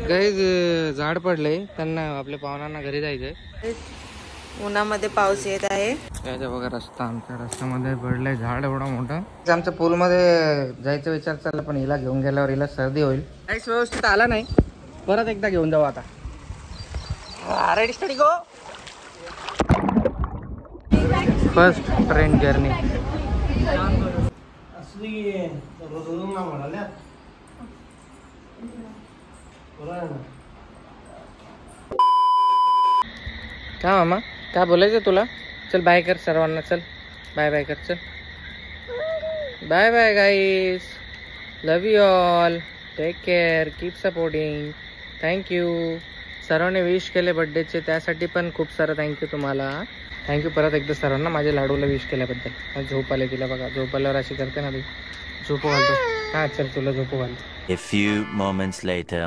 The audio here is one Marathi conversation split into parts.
गाईज झाड पडले, त्यांना आपल्या पाहुण्यांना घरी जायचंय. उन्हामध्ये पाऊस येत आहे. याच्या बघा रस्ता, आमच्या रस्त्यामध्ये पडलंय झाड एवढा मोठा. आमच्या पूलमध्ये जायचा विचार चालला, पण हिला घेऊन गेल्यावर हिला सर्दी होईल. काहीच व्यवस्थित आला नाही, परत एकदा घेऊन जाऊ आता. Ready steady go. First train journey. काय मामा, काय बोलायचं तुला? चल बाय कर सर्वांना, चल बाय बाय कर, चल bye bye guys, love you all, take care, keep supporting, thank you. सर्वांनी विश केले बड्डेचे, त्यासाठी पण खूप सारं थँक्यू तुम्हाला. थँक्यू परत एकदा सर्वांना माझ्या लाडूला विश केल्याबद्दल. झोप आले तिला बघा, झोप आल्यावर अशी करते ना ती, झोपू घालतो. हा चल तुला झोपू घालतो. A few moments later.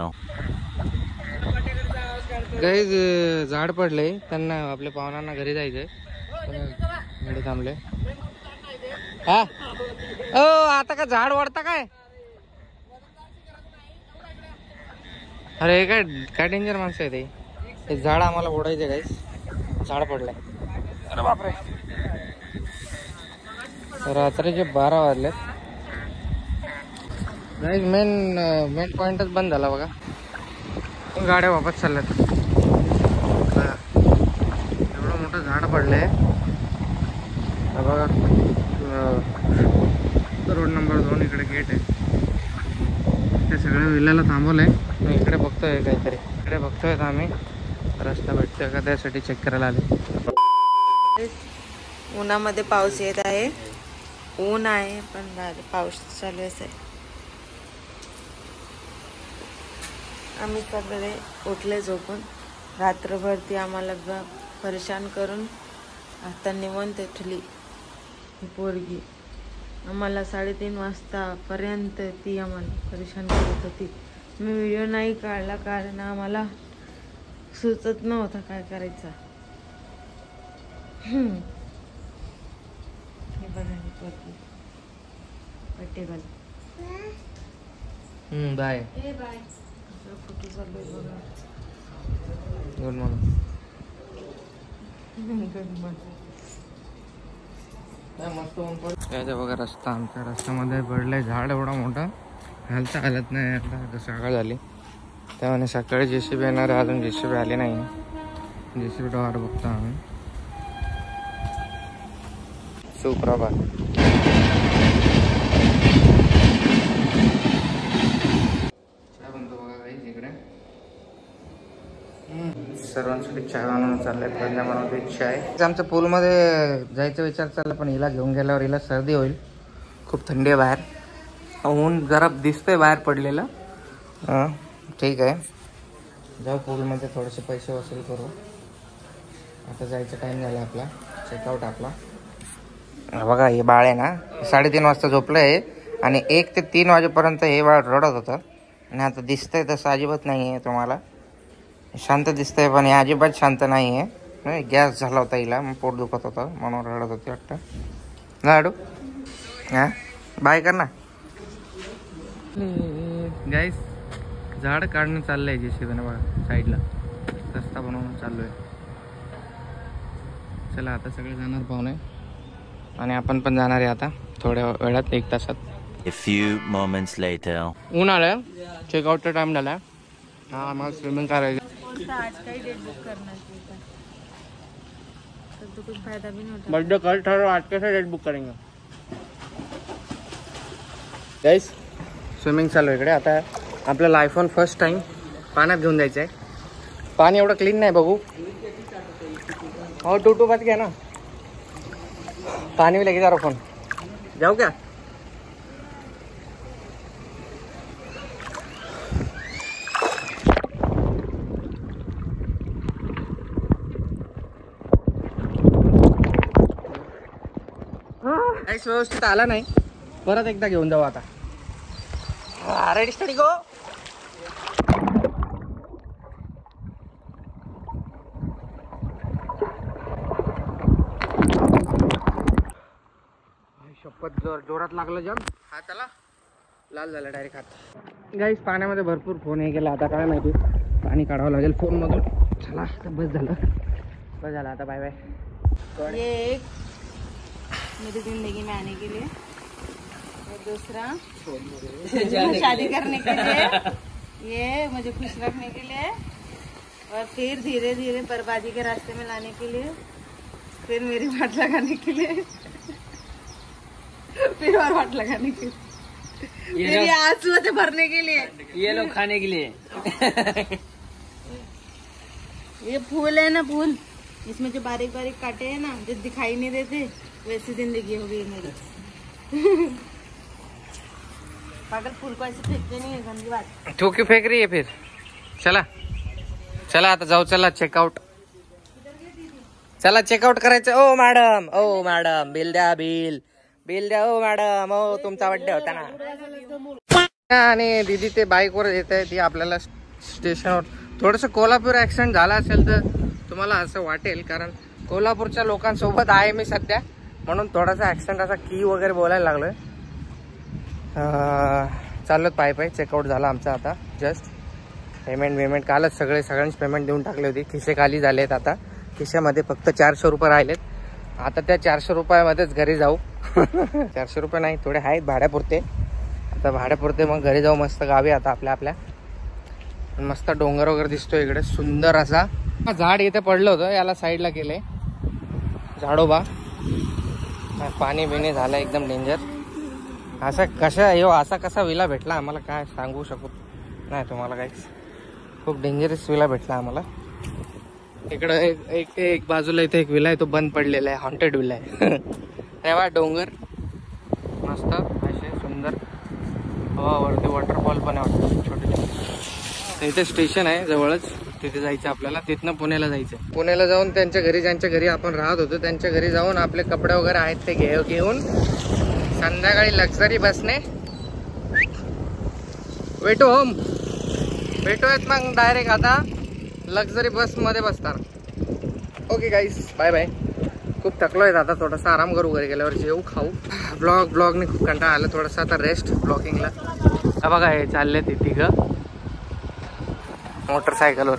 Guys झाड पडले, त्यांना आपल्या पाहुण्यांना घरी जायचंय. गाडी थांबले. हा ओ आता का झाड वाढता काय? अरे काय काय डेंजर माणसं आहे ते झाड आम्हाला ओढायचे. गाईज झाड पडलंय. अरे बापरे, रात्रीचे 12 वाजलेत. गाईज मेन पॉइंटच बंद झाला बघा, गाड्या वापस चालल्यात. एवढं मोठं झाड पडलंय बघा. रोड नंबर 2 इकडे गेट आहे. ते सगळ्या विल्याला थांबवलंय. इकडे बघतोय काहीतरी, इकडे बघतोय आम्ही रस्ता भेटतोय का त्यासाठी चेक करायला आले. उन्हामध्ये पाऊस येत आहे. ऊन आहे पण पाऊस चालू आहे. आम्ही सगळे उठले झोपून. रात्रभर ती आम्हाला परेशान करून आता निवांत उठली ही पोरगी. आम्हाला 3:30 वाजतापर्यंत ती आम्हाला परेशान करत होती. मी व्हिडिओ नाही काढला कारण आम्हाला सुचत नव्हतं काय करायचं. हे बघा ही पोरगी पट्टेबल. बाय. फोटो चालू आहे बघा. Good morning. याच्या बघा रस्ता, आमच्या रस्त्यामध्ये पडलाय झाड एवढा मोठा, घालता हालत नाही. आता सकाळ झाली त्यामुळे सकाळी JCB येणार आहे, अजून JCB आली नाही. JCB वाट बघतो आम्ही. सुप्रभात. सर्वांसाठी चाय बनवून चाललंय. पहिल्या बनवते चाय. आमच्या पूलमध्ये जायचा विचार चालला, पण हिला घेऊन गेल्यावर हिला सर्दी होईल. खूप थंडी आहे बाहेर, ऊन जरा दिसतंय बाहेर पडलेलं. ठीक आहे, जाऊ पूलमध्ये, थोडेसे पैसे वसूल करू. आता जायचा टाईम झाला आपला, चेकआउट आपला. बघा हे बाळ आहे ना, 3:30 वाजता झोपलं आहे आणि 1 ते 3 वाजेपर्यंत हे बाळ रडत होतं. आणि आता दिसतंय तसं अजिबात नाही आहे तुम्हाला, शांत दिसतंय, पण हे अजिबात शांत नाही आहे. गॅस झाला होता हिला, मग पोट दुखत होतं म्हणून रडत होती वाटतं. लाडू हां बाय कर ना. गाईस झाड काढणं चाललंय JCB ने बघा, साईडला रस्ता बनवून चालू आहे. चला आता सगळे जाणार पाहुणे आणि आपण पण जाणार आहे आता थोड्या वेळात, 1 तासात. A few moments later. ऊन आलं, चेकआउटचा टाइम झाला. हा आम्हाला स्विमिंग करायचं. आज काही डेट बुक करणार तो कुछ फायदा भी नहीं होता. बर्थडे कल ठहरो, आज कैसे डेट बुक करेंगे. गाइस स्विमिंग चालू इकडे. आता आपल्याला आयफोन फर्स्ट टाइम पाण्यात घेऊन जायचं आहे. पाणी एवढं क्लीन नाही बघू. हो टू बात घ्या ना, पानी भी लेके जा रहा फोन. जाऊ क्या? काहीच व्यवस्थित आला नाही, परत एकदा घेऊन जाऊ आता. रेडी स्टडी गो. शपथ जोरात लागलं जम हाताला, लाल झाला डायरेक्ट हात. गाईस पाण्यामध्ये भरपूर फोन हे केला, आता काय माहिती पाणी काढावं लागेल फोनमधून. चला आता बस झालं आता बाय बाय. ये एक मेरी जिंदगी में आने के लिए और दूसरा शादी करने के लिए, ये मुझे खुश रखने के लिए और फिर धीरे धीरे बर्बादी के रास्ते में लाने के लिए, फिर मेरी वाट लगाने के लिए, फिर और वाट लगाने के लिए, फिर ये आंसू से भरने के लिए, ये लोग खाने के लिए. ये फूल है ना फूल, इसमें जो बारीक बारीक कांटे हैं ना जो दिखाई नहीं देते, वैसी जिंदगी हो गई मेरी. पागल फूल को ऐसे फेंकते नहीं है, गंदी बात. तू क्यों फेंक रही है फिर? चला आता जाऊ. चला चेकआउट. चला चेकआउट करायचं. ओ मॅडम बिल द्या. ओ मॅडम, ओ तुमचा बर्थडे होता ना. आणि दीदी ते बाईकवर येत आहे, ती आपल्याला स्टेशनवर. थोडंसं कोल्हापूर ऍक्सिडेंट झाला असेल तर तुम्हाला असं वाटेल, कारण कोल्हापूरच्या लोकांसोबत आहे मी सध्या, म्हणून थोडासा ऍक्सिडेंट असा की वगैरे बोलायला लागलोय. चालत पाय चेकआउट झाला आमचा आता जस्ट. पेमेंट कालच सगळ्यांची पेमेंट देऊन टाकली होती. खिसे खाली झालेत आता, खिशामध्ये फक्त 400 रुपये राहिलेत. आता त्या 400 रुपयामध्येच घरी जाऊ. 400 रुपये नाही, थोडे आहेत भाड्यापुरते. आता भाड्यापुरते मग घरी जाऊ मस्त गावी आता आपल्या. मस्त डोंगर वगैरे दिसतोय इकडे सुंदर असा. झाड इथे पडलं होतं, याला साईडला केलंय झाडोबा. पाणी बिणी झालं एकदम डेंजर. असा कसा विला भेटला आम्हाला काय सांगू शकत नाही तुम्हाला. काहीच खूप डेंजरस विला भेटला आम्हाला. इकडं एक बाजूला इथे एक विला आहे, तो बंद पडलेला आहे, हॉन्टेड विला आहे. तेव्हा डोंगर मस्त असे सुंदर. वरती वॉटरफॉल पण आहे वाटतं छोटे. इथे स्टेशन आहे जवळच, तिथे जायचं आपल्याला. तिथनं पुण्याला जायचं. पुण्याला जाऊन ज्यांच्या घरी आपण राहत होतो त्यांच्या घरी जाऊन आपले कपडे वगैरे आहेत ते घेऊन संध्याकाळी लक्झरी बसने भेटूयात मग डायरेक्ट आता लक्झरी बस मध्ये बसणार. ओके गाईस, बाय बाय. खूप थकलोय आता, थोडासा आराम करू. घरी गेल्यावर जेऊ खाऊ. ब्लॉगने खूप कंटाळा आला, थोडासा आता रेस्ट ब्लॉगिंगला. बघा हे चालले ते तिघं मोटरसायकलवर.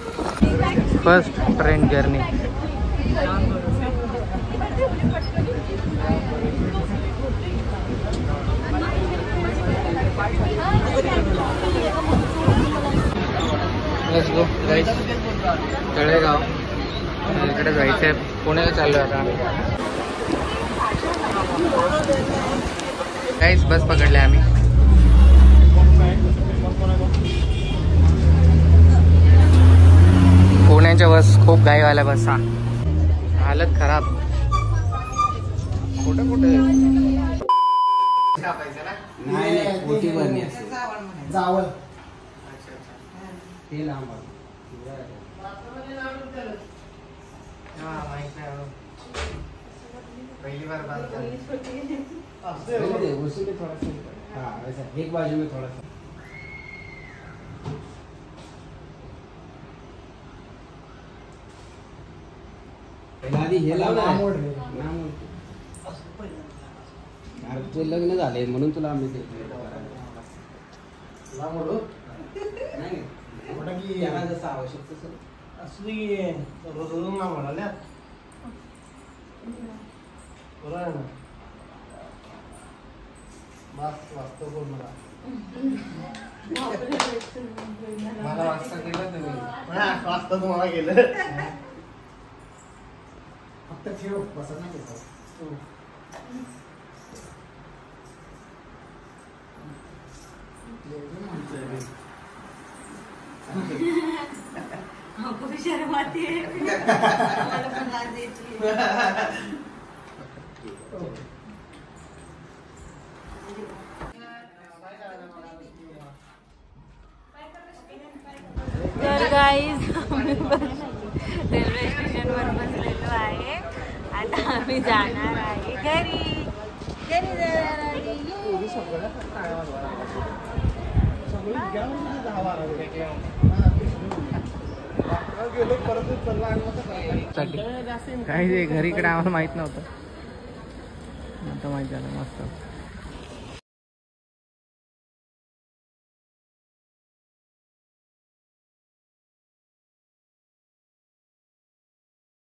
First train journey. Let's go guys. Talegaon इकडे जायचंय, पुण्याला चाललोय आता. गाईस बस पकडली आम्ही. पुण्याच्या बस खूप घाईवाल्या बस. हालत खराब. कुठे नाही मोठी भरणी असते जावळ. ते लांब पहिली बार बात उसमें थोड़ा सा. हाँ वैसा एक बाजू में थोड़ा सा. आधी हे लावलं तुझं लग्न झालंय म्हणून तुला आम्ही जसं आवश्यक तसं असली रोज ना म्हणाल्या वाचतो कोण मला वाचता केलं तुम्ही. वाचता तुम्हाला गेलं फक्त ठेव बसत नाही घेतो. शर्म आती है. मला पण लाज येते. तर गाईज रेल्वे स्टेशनवर बसलेलो आहे. आता आम्ही जाणार आहे घरी जाणार आहे. काही घरीकडे आम्हाला माहित नव्हतं, आता माहित झालं. मस्त.